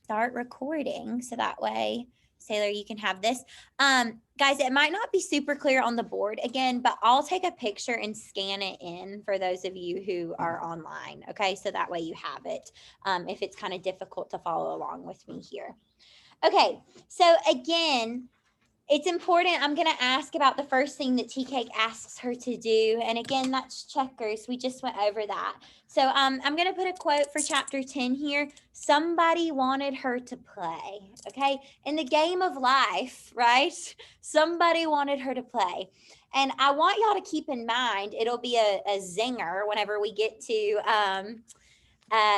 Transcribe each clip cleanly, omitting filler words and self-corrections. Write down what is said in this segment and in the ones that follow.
start recording so that way, Sailor, you can have this. Guys, it might not be super clear on the board again, but I'll take a picture and scan it in for those of you who are online. Okay, so that way you have it if it's kind of difficult to follow along with me here. Okay, so again, it's important. I'm going to ask about the first thing that Tea Cake asks her to do. And again, that's checkers. We just went over that. So I'm going to put a quote for chapter 10 here. Somebody wanted her to play. Okay. In the game of life, right? Somebody wanted her to play. And I want y'all to keep in mind, it'll be a zinger whenever we get to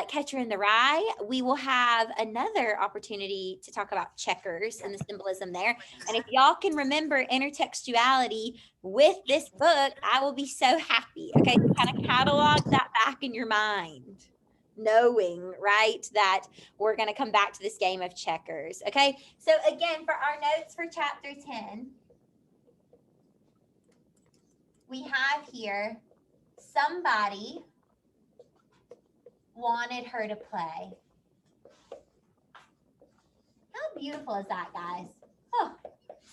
Catcher in the Rye. We will have another opportunity to talk about checkers and the symbolism there. And if y'all can remember intertextuality with this book, I will be so happy. Okay, so kind of catalog that back in your mind, knowing, right, that we're going to come back to this game of checkers. Okay, so again, for our notes for chapter 10, we have here somebody wanted her to play. How beautiful is that, guys? Oh,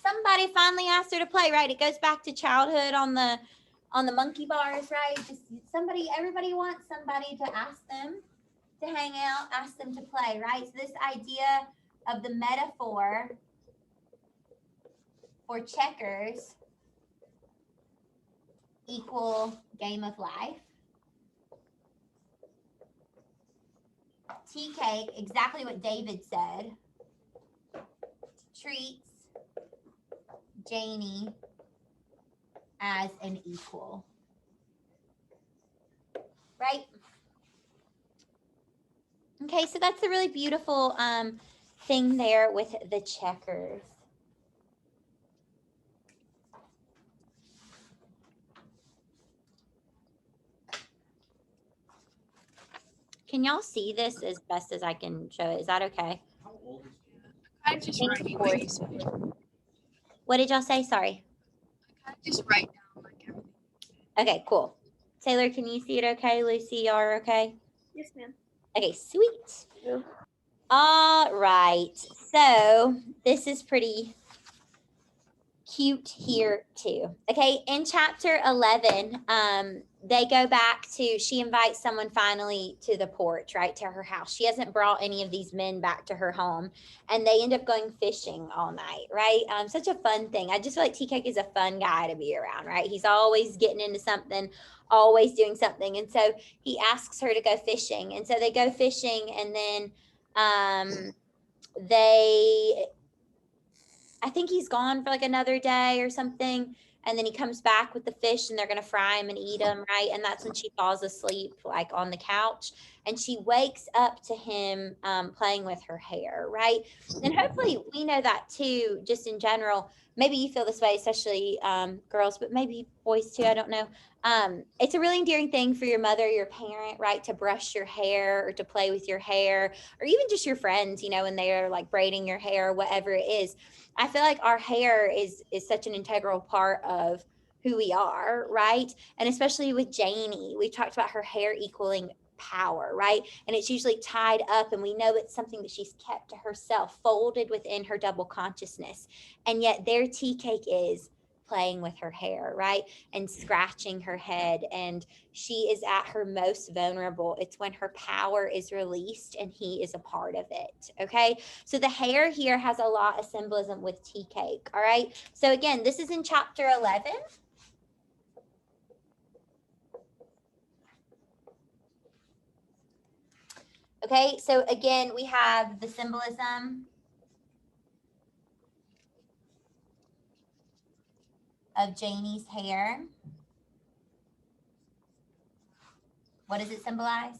somebody finally asked her to play, right? It goes back to childhood on the monkey bars, right? Just somebody, everybody wants somebody to ask them to hang out, ask them to play, right? So this idea of the metaphor for checkers equal game of life. Tea Cake, exactly what David said, treats Janie as an equal. Right? Okay, so that's a really beautiful thing there with the checkers. Can y'all see this as best as I can show it? Is that okay? How old is Janet? I just write what you said. What did y'all say? Sorry. I just write down like everything. Okay, cool. Taylor, can you see it okay? Lucy, y'all are okay? Yes, ma'am. Okay, sweet. Yeah. All right. So this is pretty cute here too. Okay, in chapter 11, they go back to, she invites someone finally to the porch, right, to her house. She hasn't brought any of these men back to her home, and they end up going fishing all night, right? Such a fun thing. I just feel like Tea Cake is a fun guy to be around, right? He's always getting into something, always doing something. And so he asks her to go fishing. And so they go fishing, and then I think he's gone for like another day or something. And then he comes back with the fish, and they're going to fry him and eat him, right? And that's when she falls asleep, like on the couch. And she wakes up to him playing with her hair, right? And hopefully we know that too, just in general. Maybe you feel this way, especially girls, but maybe boys too. I don't know. It's a really endearing thing for your mother, your parent, right? To brush your hair or to play with your hair, or even just your friends, you know, when they are like braiding your hair, whatever it is. I feel like our hair is such an integral part of who we are, right? And especially with Janie, we talked about her hair equaling power, right? And it's usually tied up, and we know it's something that she's kept to herself, folded within her double consciousness. And yet there Tea Cake is playing with her hair, right? And scratching her head. And she is at her most vulnerable. It's when her power is released and he is a part of it. Okay. So the hair here has a lot of symbolism with Tea Cake. All right. So again, this is in chapter 11. Okay. So again, we have the symbolism of Janie's hair. What does it symbolize?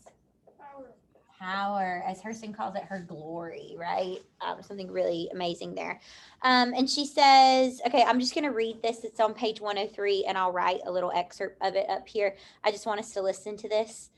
Power, as Hurston calls it, her glory, right? Something really amazing there. And she says, okay, I'm just going to read this. It's on page 103, and I'll write a little excerpt of it up here. I just want us to listen to this.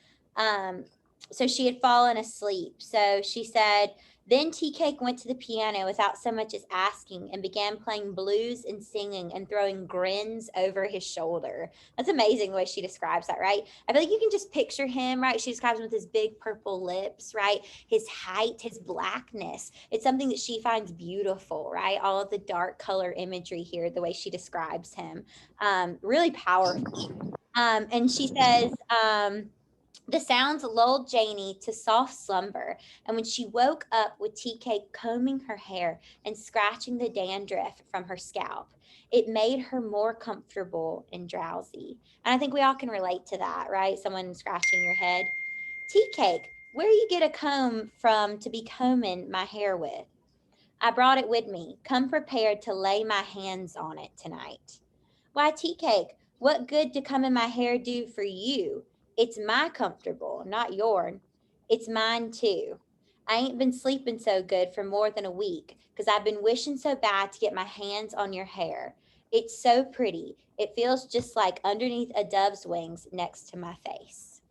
So she had fallen asleep. So she said, then Tea Cake went to the piano without so much as asking and began playing blues and singing and throwing grins over his shoulder. That's amazing the way she describes that, right? I feel like you can just picture him, right? She describes him with his big purple lips, right? His height, his blackness. It's something that she finds beautiful, right? All of the dark color imagery here, the way she describes him. Really powerful. And she says, the sounds lulled Janie to soft slumber, and when she woke up with Tea Cake combing her hair and scratching the dandruff from her scalp, it made her more comfortable and drowsy. And I think we all can relate to that, right? Someone scratching your head. Tea Cake, where you get a comb from to be combing my hair with? I brought it with me. Come prepared to lay my hands on it tonight. Why, Tea Cake, what good to come in my hair do for you? It's my comfortable, not yourn. It's mine too. I ain't been sleeping so good for more than a week because I've been wishing so bad to get my hands on your hair. It's so pretty. It feels just like underneath a dove's wings next to my face.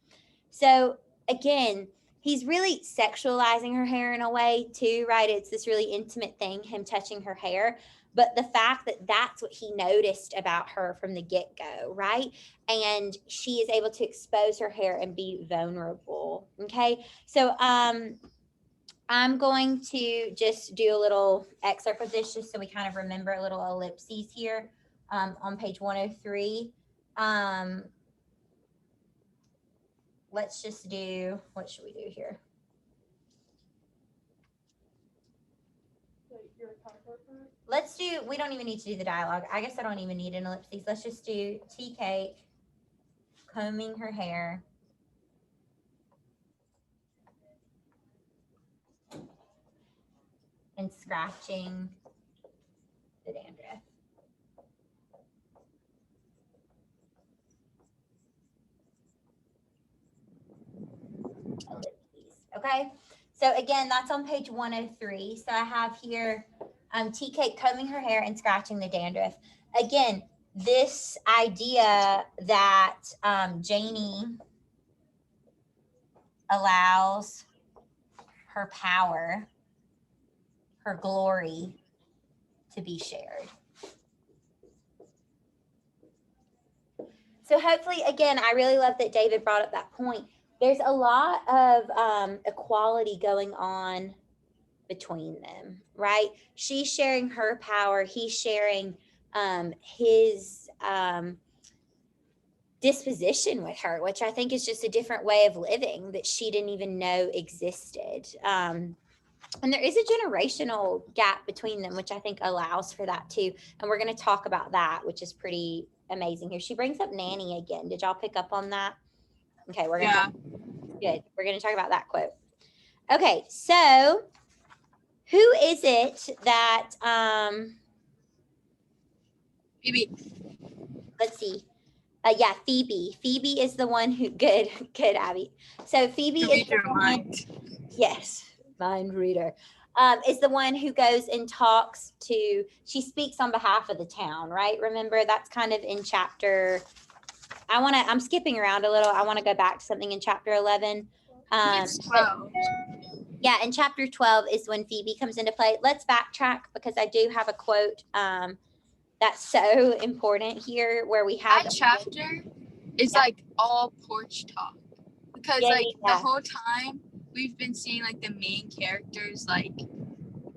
So again, he's really sexualizing her hair in a way too, right? It's this really intimate thing, him touching her hair. But the fact that that's what he noticed about her from the get go, right? And she is able to expose her hair and be vulnerable. Okay. So, I'm going to just do a little excerpt of this just so we kind of remember a little ellipses here on page 103. Um, let's just do, what should we do here? Let's do, we don't even need to do the dialogue. I guess I don't even need an ellipses. Let's just do Tea Cake combing her hair. And scratching the dandruff. Ellipses. Okay. So again, that's on page 103. So I have here Tea Cake combing her hair and scratching the dandruff. Again, this idea that Janie allows her power, her glory to be shared. So hopefully, again, I really love that David brought up that point. There's a lot of equality going on between them, right? She's sharing her power. He's sharing his disposition with her, which I think is just a different way of living that she didn't even know existed. And there is a generational gap between them, which I think allows for that too. And we're going to talk about that, which is pretty amazing here. She brings up nanny again. Did y'all pick up on that? Okay, we're going to good. We're going to talk about that quote. Okay, so who is it that Phoebe. let's see. Yeah, Phoebe. Phoebe is the one who good, Abby. So Phoebe is the one, mind. yes, mind reader. Is the one who goes and talks to, she speaks on behalf of the town, right? Remember, that's kind of in chapter, I'm skipping around a little. I want to go back to something in chapter 11. It's 12. Yeah, in chapter 12 is when Phoebe comes into play. Let's backtrack because I do have a quote that's so important here where we have That chapter is like all porch talk. Because the whole time we've been seeing like the main characters like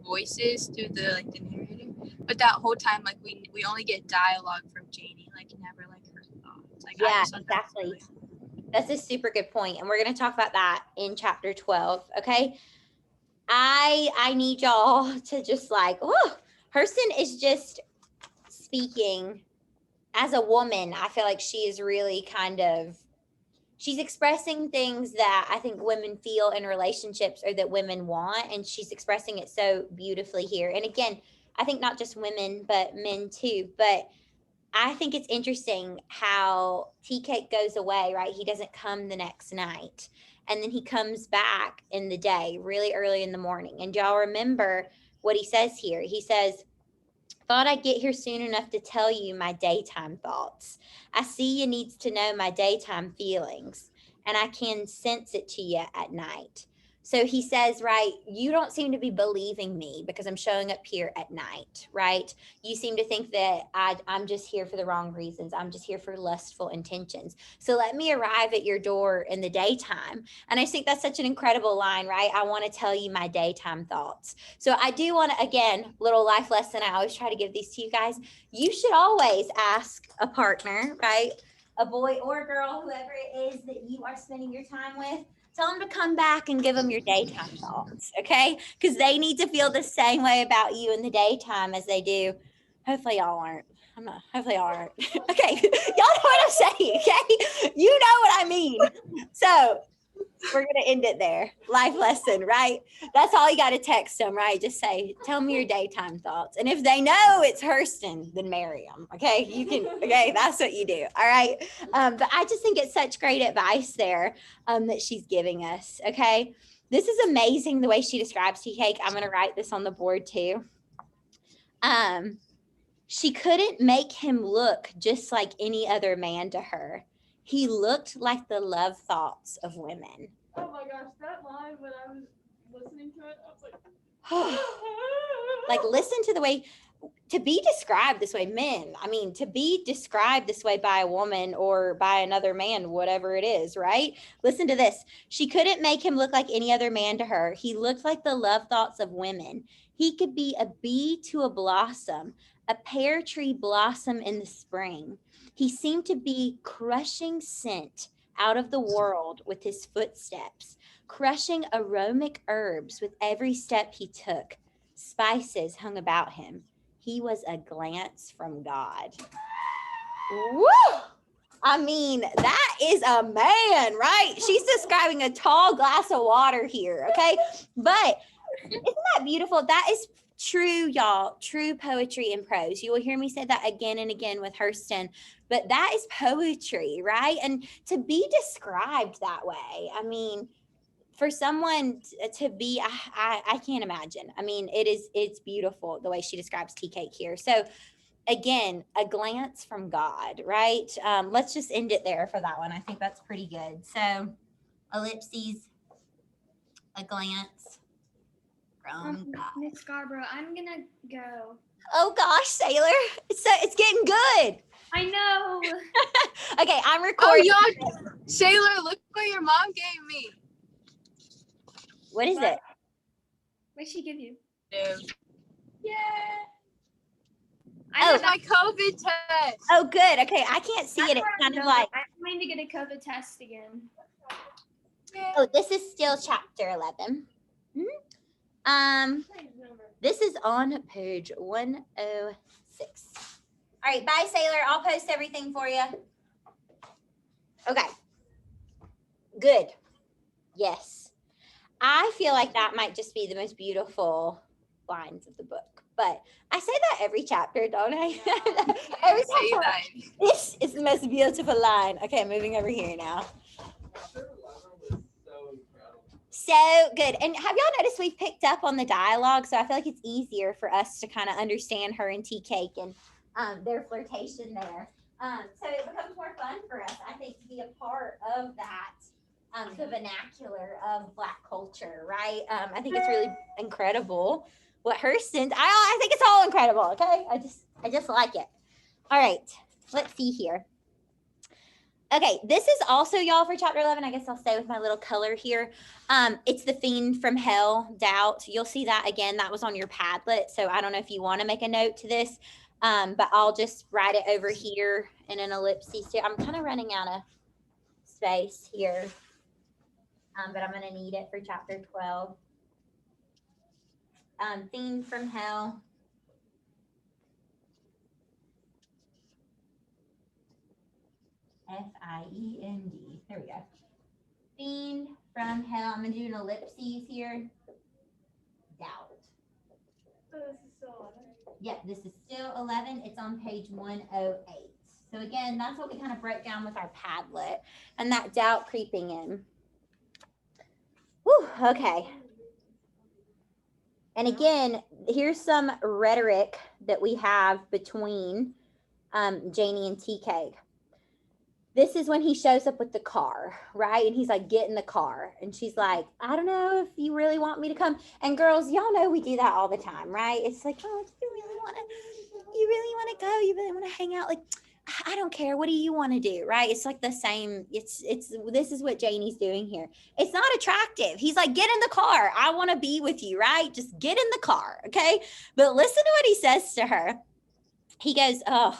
voices through the narrator. But that whole time like we only get dialogue from Janie, like never like her thoughts. Like yeah, exactly. That's a super good point. And we're going to talk about that in chapter 12. Okay. I need y'all to just like, oh, Hurston is just speaking as a woman. I feel like she is really kind of, she's expressing things that I think women feel in relationships or that women want. And she's expressing it so beautifully here. And again, I think not just women, but men too. But I think it's interesting how Tea Cake goes away, right? He doesn't come the next night. And then he comes back in the day, really early in the morning. And y'all remember what he says here. He says, thought I'd get here soon enough to tell you my daytime thoughts. I see you needs to know my daytime feelings. and I can sense it to you at night. So he says, right, you don't seem to be believing me because I'm showing up here at night, right? You seem to think that I'm just here for the wrong reasons. I'm just here for lustful intentions. So let me arrive at your door in the daytime. And I think that's such an incredible line, right? I want to tell you my daytime thoughts. So I do want to, again, little life lesson. I always try to give these to you guys. You should always ask a partner, right? A boy or a girl, whoever it is that you are spending your time with, tell them to come back and give them your daytime thoughts, okay? Because they need to feel the same way about you in the daytime as they do. Hopefully y'all aren't. I'm not. Hopefully y'all aren't. Okay, y'all know what I'm saying, okay? You know what I mean. So we're gonna end it there. Life lesson, right? That's all you got to text them, right? Just say, "Tell me your daytime thoughts," and if they know it's Hurston, then marry them. Okay, you can. Okay, that's what you do. All right. But I just think it's such great advice there that she's giving us. Okay, this is amazing the way she describes tea cake. I'm gonna write this on the board too. She couldn't make him look just like any other man to her. He looked like the love thoughts of women. Oh my gosh, that line when I was listening to it, I was like, like listen to the way to be described this way, men. I mean, to be described this way by a woman or by another man, whatever it is, right? Listen to this. She couldn't make him look like any other man to her. He looked like the love thoughts of women. He could be a bee to a blossom, a pear tree blossom in the spring. He seemed to be crushing scent out of the world with his footsteps, crushing aromatic herbs with every step he took. Spices hung about him. He was a glance from God. Woo! I mean, that is a man, right? She's describing a tall glass of water here, okay? But isn't that beautiful? That is true, y'all. True poetry in prose. You will hear me say that again and again with Hurston, but that is poetry, right? And to be described that way, I mean, for someone to be, I can't imagine. I mean, it's beautiful the way she describes tea cake here. So again, a glance from God, right? Let's just end it there for that one. I think that's pretty good. So ellipses, a glance from God. Miss Scarborough, I'm gonna go. Oh gosh, Sailor, it's getting good. I know. Okay, I'm recording. Oh, y'all, Sailor, look what your mom gave me. What is it? What'd she give you? Yeah. Oh, my COVID test. Oh, good. Okay, I can't see it. It's kind of like. I'm going to get a COVID test again. Yeah. Oh, this is still chapter 11. This is on page 106. All right, bye, Sailor. I'll post everything for you. Okay. Good. Yes. I feel like that might just be the most beautiful lines of the book. But I say that every chapter, don't I? Every Say chapter. that. This is the most beautiful line. Okay, I'm moving over here now. So good. And have y'all noticed we've picked up on the dialogue? So I feel like it's easier for us to kind of understand her and Tea Cake and their flirtation there. So it becomes more fun for us, I think, to be a part of that. The vernacular of Black culture, right? I think it's really incredible what Hurston. I think it's all incredible. Okay, I just like it. All right, let's see here. Okay, this is also, y'all, for chapter 11. I guess I'll stay with my little color here. It's the Fiend from Hell, Doubt. You'll see that again. That was on your Padlet, so I don't know if you want to make a note to this, but I'll just write it over here in an ellipsis too. I'm kind of running out of space here. But I'm going to need it for chapter 12. Fiend from Hell. F-I-E-N-D. There we go. Fiend from Hell. I'm going to do an ellipses here. Doubt. So this is still 11. Yep, this is still 11. It's on page 108. So again, that's what we kind of broke down with our Padlet. And that doubt creeping in. Whew, okay. And again, here's some rhetoric that we have between Janie and Tea Cake. this is when he shows up with the car, right? And he's like, get in the car. And she's like, I don't know if you really want me to come. And girls, y'all know we do that all the time, right? It's like, oh, you really want to go? You really want to hang out? Like, I don't care. What do you want to do? Right? It's like the same. This is what Janie's doing here. It's not attractive. He's like, get in the car. I want to be with you, right? Just get in the car. Okay. But listen to what he says to her. He goes, oh,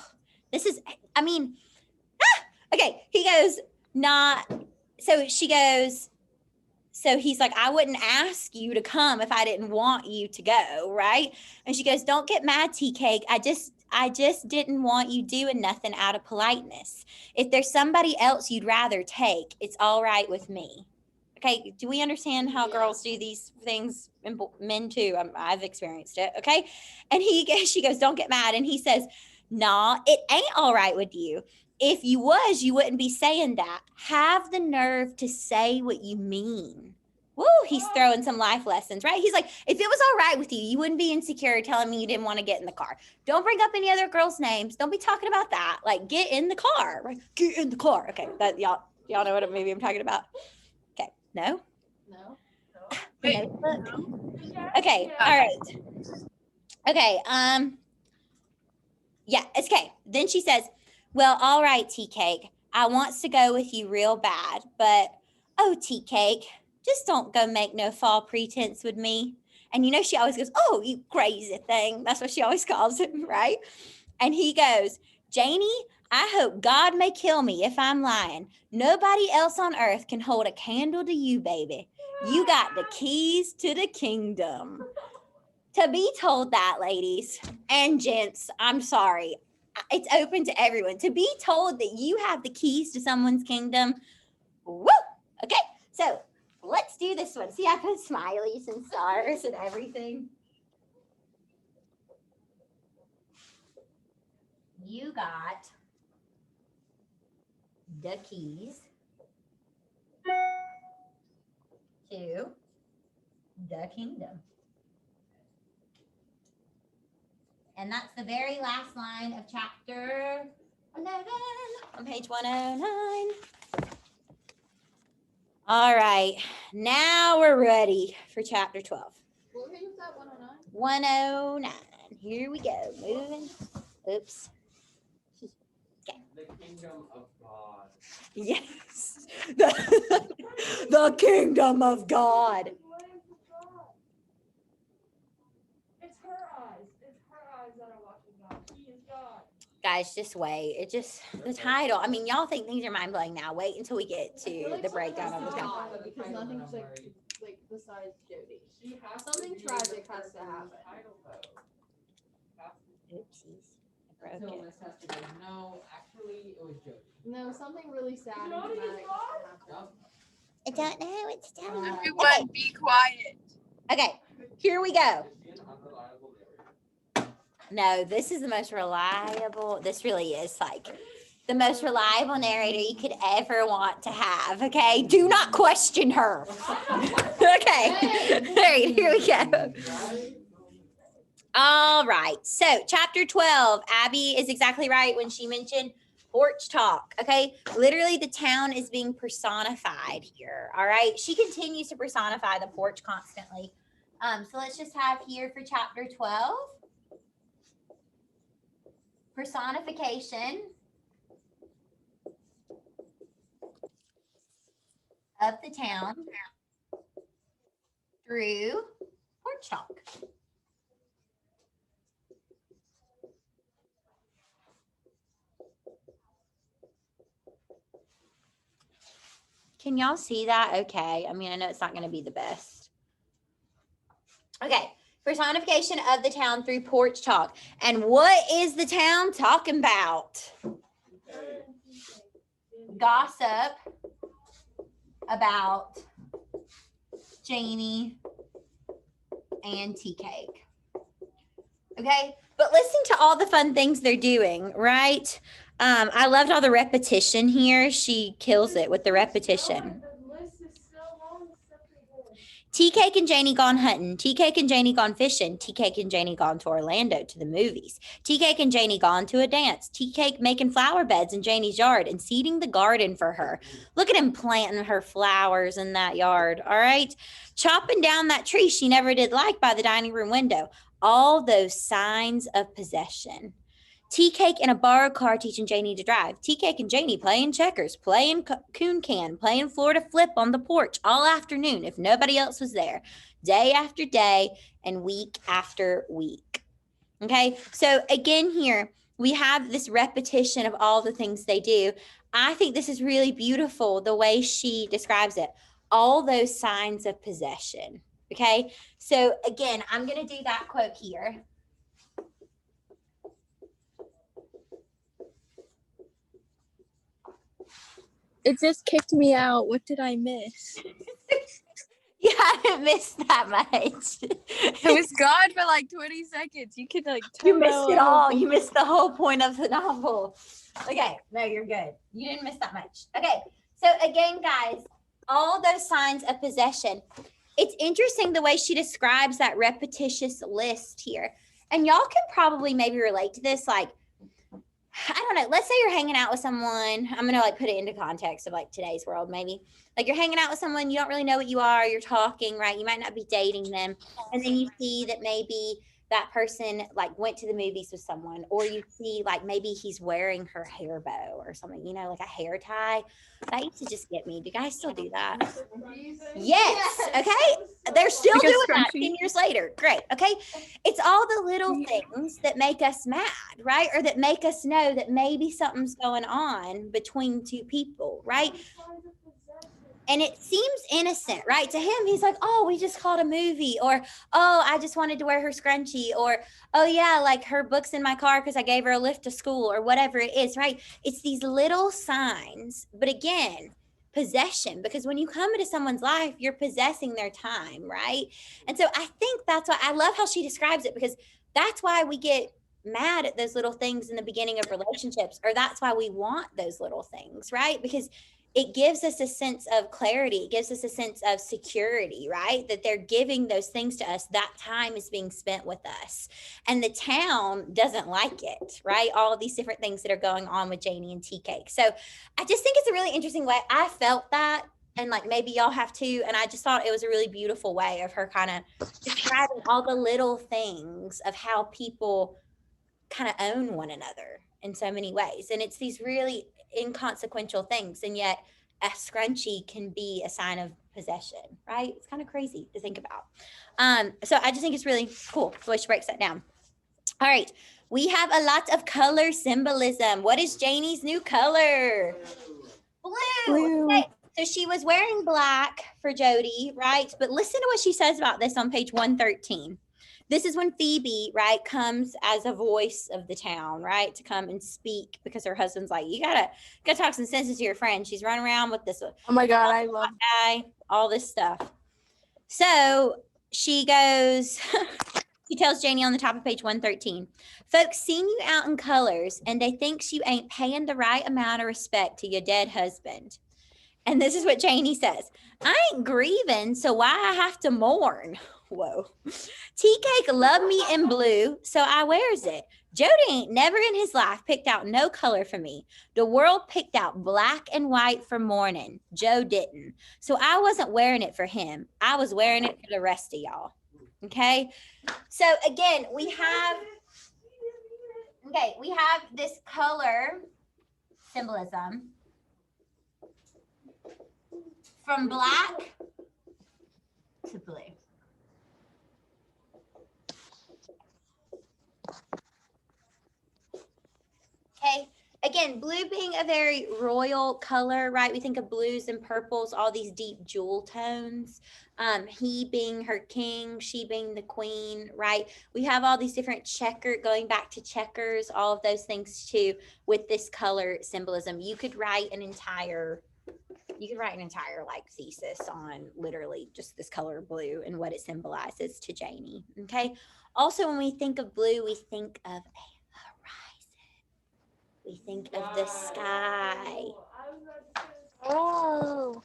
this is, I mean, okay. He goes, not, so she goes, so he's like, I wouldn't ask you to come if I didn't want you to go, right? And she goes, don't get mad, Tea Cake. I just didn't want you doing nothing out of politeness. If there's somebody else you'd rather take, it's all right with me. Okay, do we understand how girls do these things? And men too. I've experienced it. Okay, and she goes, don't get mad. And he says, nah, it ain't all right with you. If you was, you wouldn't be saying that. Have the nerve to say what you mean. Woo, he's throwing some life lessons, right? He's like, if it was all right with you, you wouldn't be insecure telling me you didn't want to get in the car. Don't bring up any other girls' names. Don't be talking about that. Like, get in the car, right? Get in the car. Okay, that y'all know what maybe I'm talking about. Okay, no? No. Wait, Okay, all right. Okay, yeah, it's okay. Then she says, well, all right, Tea Cake. I wants to go with you real bad, but, oh, Tea Cake, just don't go make no fall pretense with me. And you know, she always goes, oh, you crazy thing. That's what she always calls him, right? And he goes, Janie, I hope God may kill me if I'm lying. Nobody else on earth can hold a candle to you, baby. You got the keys to the kingdom. To be told that, ladies and gents, I'm sorry. It's open to everyone. To be told that you have the keys to someone's kingdom. Woo! Okay, so let's do this one. See, I put smileys and stars and everything. You got the keys to the kingdom. And that's the very last line of chapter 11 on page 109. All right, now we're ready for chapter 12. What page was that? 109? 109. Here we go. Moving. Oops. The kingdom of God. Yes. The kingdom of God. It's her eyes. It's her eyes that are watching God. He is God. Guys, just wait. It just, the title. I mean, y'all think things are mind blowing now. Wait until we get to the breakdown of the title. Because nothing's like besides Jody. Something tragic has to happen. Oopsies. I broke it. No, actually, it was Jody. No, something really sad and Jody is dramatic God? happened. I don't know. It's telling me. Everyone, be quiet. Okay, here we go. Is she an unreliable narrator? No, this is the most reliable. This really is like the most reliable narrator you could ever want to have. Okay, do not question her. Okay, all right, here we go. All right, so chapter 12, Abby is exactly right when she mentioned porch talk. Okay, literally the town is being personified here. All right, she continues to personify the porch constantly. So let's just have here for chapter 12. Personification of the town through porch talk. Can y'all see that? Okay. I mean, I know it's not going to be the best. Okay. Personification of the town through porch talk. And what is the town talking about? Gossip about Janie and Tea Cake. Okay, but listen to all the fun things they're doing, right? I loved all the repetition here. She kills it with the repetition. The list is so long. Tea Cake and Janie gone hunting. Tea Cake and Janie gone fishing. Tea Cake and Janie gone to Orlando to the movies. Tea Cake and Janie gone to a dance. Tea Cake making flower beds in Janie's yard and seeding the garden for her. Look at him planting her flowers in that yard. All right. Chopping down that tree she never did like by the dining room window. All those signs of possession. Tea Cake in a borrowed car teaching Janie to drive. Tea Cake and Janie playing checkers, playing coon can, playing Florida flip on the porch all afternoon if nobody else was there, day after day and week after week. Okay, so again here, we have this repetition of all the things they do. I think this is really beautiful, the way she describes it. All those signs of possession. Okay, so again, I'm going to do that quote here. It just kicked me out. What did I miss? You haven't missed that much. I was gone for like 20 seconds. You could like You missed it all. You missed the whole point of the novel. Okay, no, you're good. You didn't miss that much. Okay, so again, guys, all those signs of possession. It's interesting the way she describes that repetitious list here. And y'all can probably maybe relate to this, like, I don't know, let's say you're hanging out with someone. I'm going to like put it into context of like today's world, maybe. Like you're hanging out with someone, you don't really know what you are, you're talking, right? You might not be dating them. And then you see that maybe that person like went to the movies with someone, or you see like maybe he's wearing her hair bow or something, you know, like a hair tie. That used to just get me. Do you guys still do that? Yes. Okay. They're still Like a doing that scrunchie? 10 years later. Great. Okay. It's all the little things that make us mad, right? Or that make us know that maybe something's going on between two people, right? And it seems innocent, right? To him, he's like, oh, we just called a movie, or, oh, I just wanted to wear her scrunchie, or, oh, yeah, like her book's in my car because I gave her a lift to school, or whatever it is, right? It's these little signs, but again, possession, because when you come into someone's life, you're possessing their time, right? And so I think that's why I love how she describes it, because that's why we get mad at those little things in the beginning of relationships, or that's why we want those little things, right? Because it gives us a sense of clarity. It gives us a sense of security, right? That they're giving those things to us. That time is being spent with us. And the town doesn't like it, right? All of these different things that are going on with Janie and Tea Cake. So I just think it's a really interesting way. I felt that, and like maybe y'all have too. And I just thought it was a really beautiful way of her kind of describing all the little things of how people kind of own one another in so many ways. And it's these really inconsequential things, and yet a scrunchie can be a sign of possession, right? It's kind of crazy to think about. So I just think it's really cool the way she breaks that down. All right, we have a lot of color symbolism. What is Janie's new color? Blue. Okay, so she was wearing black for Jody, right? But listen to what she says about this on page 113. This is when Phoebe, right, comes as a voice of the town, right, to come and speak, because her husband's like, you gotta talk some sense to your friend. She's running around with this Oh my God, I love guy, all this stuff. So she goes, she tells Janie on the top of page 113, folks seen you out in colors and they thinks you ain't paying the right amount of respect to your dead husband. And this is what Janie says, I ain't grieving, so why I have to mourn? Whoa. Tea Cake love me in blue, so I wears it. Jody ain't never in his life picked out no color for me. The world picked out black and white for mourning. Joe didn't. So I wasn't wearing it for him. I was wearing it for the rest of y'all. Okay? So again, we have this color symbolism from black to blue. Okay, again, blue being a very royal color, right? We think of blues and purples, all these deep jewel tones. He being her king, she being the queen, right? We have all these different going back to checkers, all of those things too, with this color symbolism. You could write an entire like thesis on literally just this color blue and what it symbolizes to Janie. Okay. Also, when we think of blue, we think of a horizon. We think of the sky. Oh.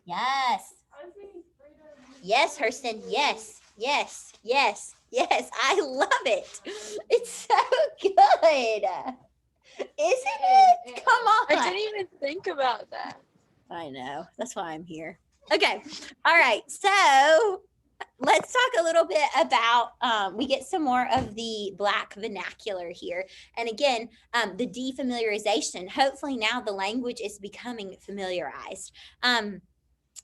Yes. I was thinking Frida. Yes, Hurston. Yes. Yes. Yes. Yes. I love it. It's so good. Isn't it? Come on. I didn't even think about that. I know. That's why I'm here. Okay. All right. So let's talk a little bit about we get some more of the Black vernacular here. And again, the defamiliarization. Hopefully now the language is becoming familiarized.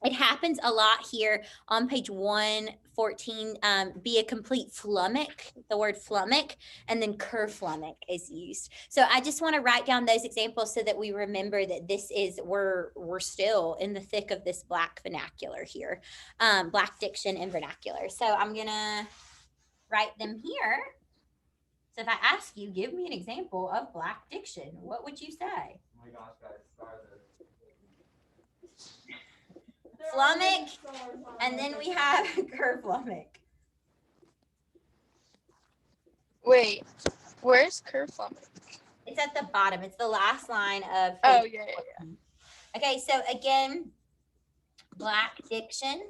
It happens a lot here on page 114. Be a complete flummock, the word flummock, and then kerflummock is used. So I just want to write down those examples so that we remember that this is, we're still in the thick of this Black vernacular here, Black diction and vernacular. So I'm going to write them here. So if I ask you, give me an example of Black diction, what would you say? Oh my gosh, guys, started. Flummock, and then we have kerflummock. Wait, where's kerflummock? It's at the bottom. It's the last line of. Oh, yeah. Okay, so again, Black diction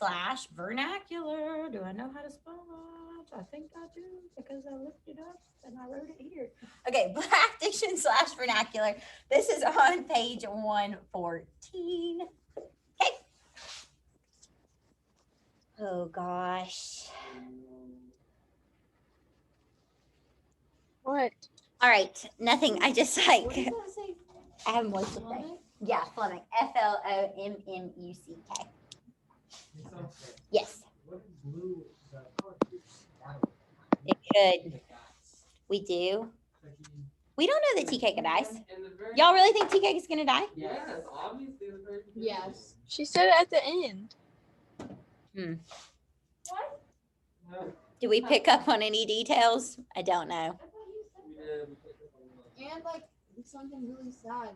/ vernacular. Do I know how to spell that? I think I do because I looked it up and I wrote it here. Okay, Black diction / vernacular. This is on page 114. Okay. Oh gosh. What? All right, nothing. I just like. What does that say? I have more to say. Flummock? Yeah, flummock. FLOMMUCK. Yes, What is blue? it could. We do. We don't know that TK could die. Y'all really think TK is gonna die? Yes, obviously. The very Yes. She said it at the end. What? No, Do we pick up on any details? I don't know. I thought you said we did. We picked up on the- And like something really sad.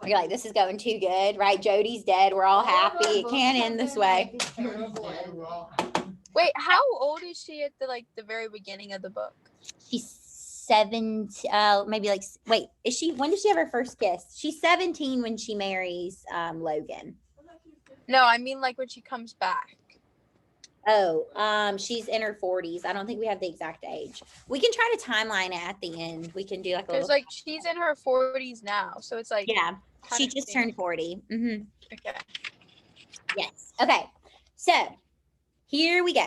You're like, this is going too good, right? Jody's dead. We're all happy. It can't end this way. Dead, we're all happy. Wait, how old is she at the very beginning of the book? She's 7, maybe like, wait, is she, when did she have her first kiss? She's 17 when she marries Logan. No, I mean like when she comes back. Oh, she's in her 40s. I don't think we have the exact age. We can try to timeline it at the end. We can do like a Because little. like she's in her 40s now, so it's like Yeah, she kinda just seems- turned 40. Mm-hmm. Okay. Yes. Okay. So here we go.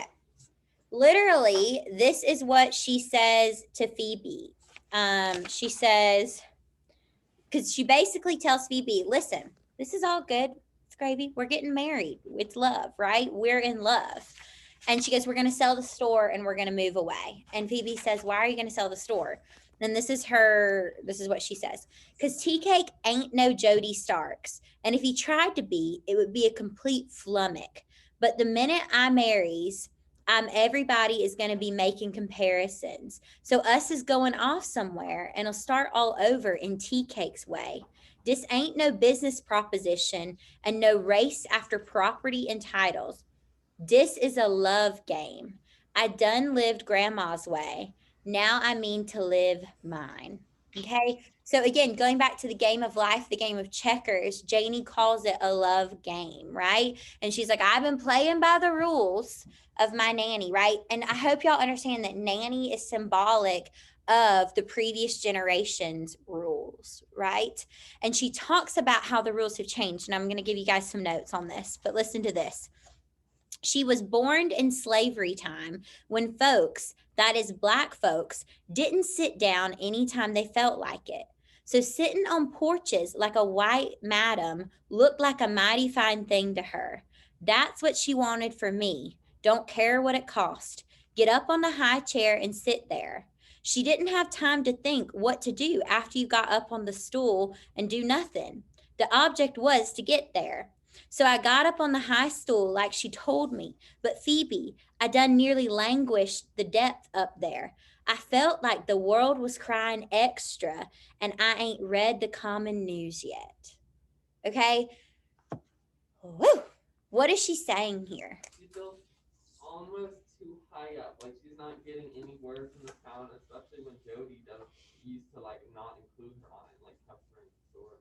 Literally, this is what she says to Phoebe. She says, because she basically tells Phoebe, listen, this is all good. It's gravy. We're getting married. It's love, right? We're in love. And she goes, we're going to sell the store and we're going to move away. And Phoebe says, why are you going to sell the store? And this is what she says. Because Tea Cake ain't no Jody Starks. And if he tried to be, it would be a complete flummock. But the minute I marries, everybody is going to be making comparisons. So us is going off somewhere and it'll start all over in Tea Cake's way. This ain't no business proposition and no race after property and titles. This is a love game. I done lived grandma's way. Now I mean to live mine. Okay. So again, going back to the game of life, the game of checkers, Janie calls it a love game, right? And she's like, I've been playing by the rules of my nanny, right? And I hope y'all understand that nanny is symbolic of the previous generation's rules, right? And she talks about how the rules have changed. And I'm going to give you guys some notes on this, but listen to this. She was born in slavery time when folks, that is Black folks, didn't sit down anytime they felt like it. So sitting on porches like a white madam looked like a mighty fine thing to her. That's what she wanted for me. Don't care what it cost. Get up on the high chair and sit there. She didn't have time to think what to do after you got up on the stool and do nothing. The object was to get there. So I got up on the high stool like she told me. But Phoebe, I done nearly languished the depth up there. I felt like the world was crying extra and I ain't read the common news yet. Okay? Woo! What is she saying here? She feels almost too high up. Like she's not getting any word from the town, especially when Jody used to like not include her on it, like kept her in the store.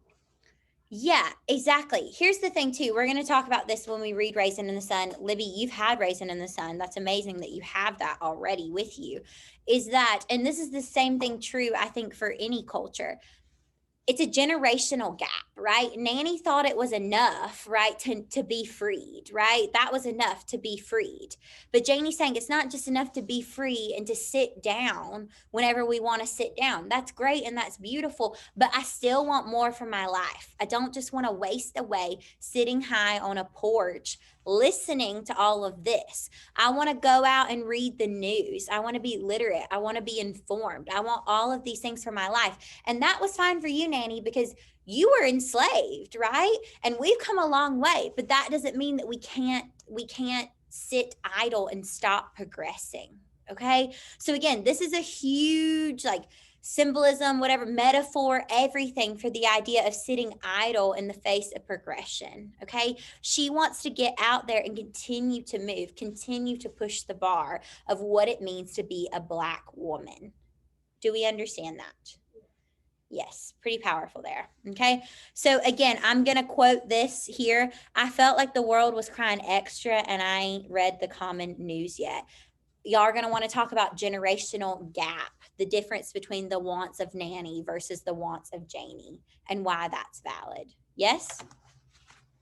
Yeah, exactly. Here's the thing too. We're going to talk about this when we read Raisin in the Sun. Libby, you've had Raisin in the Sun. That's amazing that you have that already with you. Is that, and this is the same thing true, I think, for any culture. It's a generational gap, right? Nanny thought it was enough, right, to be freed, right? That was enough to be freed. But Janie's saying it's not just enough to be free and to sit down whenever we want to sit down. That's great and that's beautiful, but I still want more for my life. I don't just want to waste away sitting high on a porch listening to all of this. I want to go out and read the news. I want to be literate. I want to be informed. I want all of these things for my life. And that was fine for you, Nanny, because you were enslaved, right? And we've come a long way, but that doesn't mean that we can't sit idle and stop progressing. Okay. So again, this is a huge symbolism, whatever, metaphor, everything for the idea of sitting idle in the face of progression. Okay. She wants to get out there and continue to move, continue to push the bar of what it means to be a Black woman. Do we understand that? Yes, pretty powerful there. Okay. So again, I'm going to quote this here. I felt like the world was crying extra and I ain't read the common news yet. Y'all are going to want to talk about generational gap, the difference between the wants of Nanny versus the wants of Janie and why that's valid. Yes?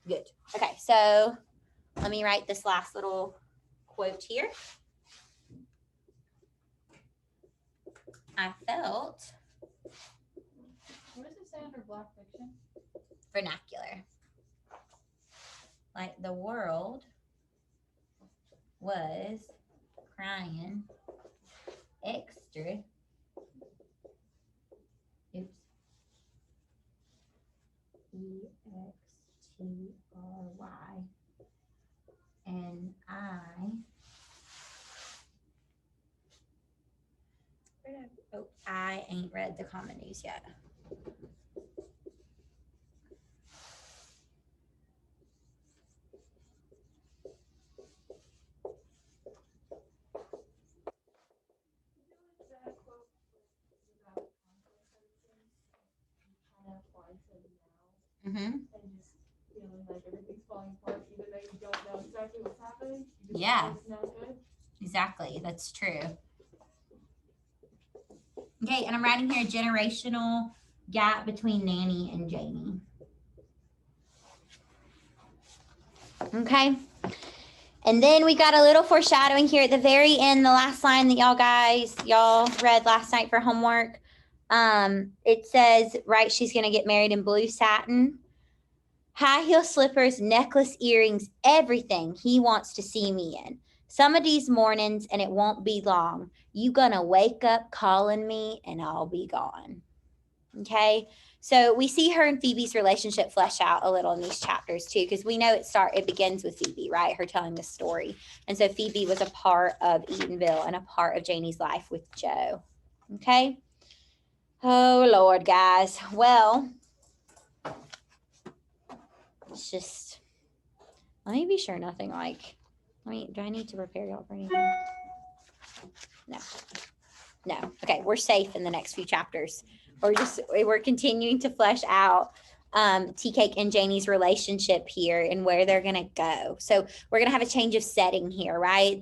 Good. Okay. So let me write this last little quote here. I felt What does it say under Black fiction? vernacular. Like the world was crying extra. Oops. EXTRY. And I ain't read the common news yet. Mm-hmm. And just feeling like everything's falling apart, even though you don't know exactly what's happening. You just Yeah. know it's not good. Exactly. That's true. Okay, and I'm writing here generational gap between Nanny and Janie. Okay. And then we got a little foreshadowing here at the very end, the last line that y'all read last night for homework. It says, right, she's going to get married in blue satin, high heel slippers, necklace, earrings, everything he wants to see me in. Some of these mornings, and it won't be long, you gonna wake up calling me and I'll be gone. Okay. So we see her and Phoebe's relationship flesh out a little in these chapters too, because we know it begins with Phoebe, right? Her telling the story. And so Phoebe was a part of Eatonville and a part of Janie's life with Joe. Okay. Oh Lord, guys. Well, it's just, let me be sure nothing do I need to prepare y'all for anything? No. Okay. We're safe in the next few chapters. We're continuing to flesh out Tea-Cake and Janie's relationship here and where they're going to go. So we're going to have a change of setting here, right?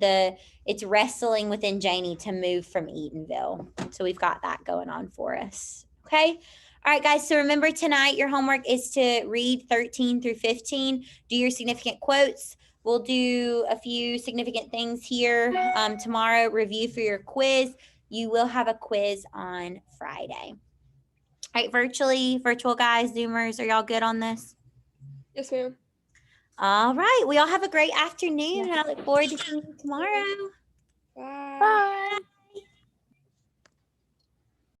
It's wrestling within Janie to move from Eatonville. So we've got that going on for us. Okay. All right, guys. So remember tonight, your homework is to read 13 through 15, do your significant quotes. We'll do a few significant things here tomorrow, review for your quiz. You will have a quiz on Friday. All right, virtual guys, Zoomers, are y'all good on this? Yes, ma'am. All right. We all have a great afternoon, and I look forward to seeing you tomorrow. Bye. Bye.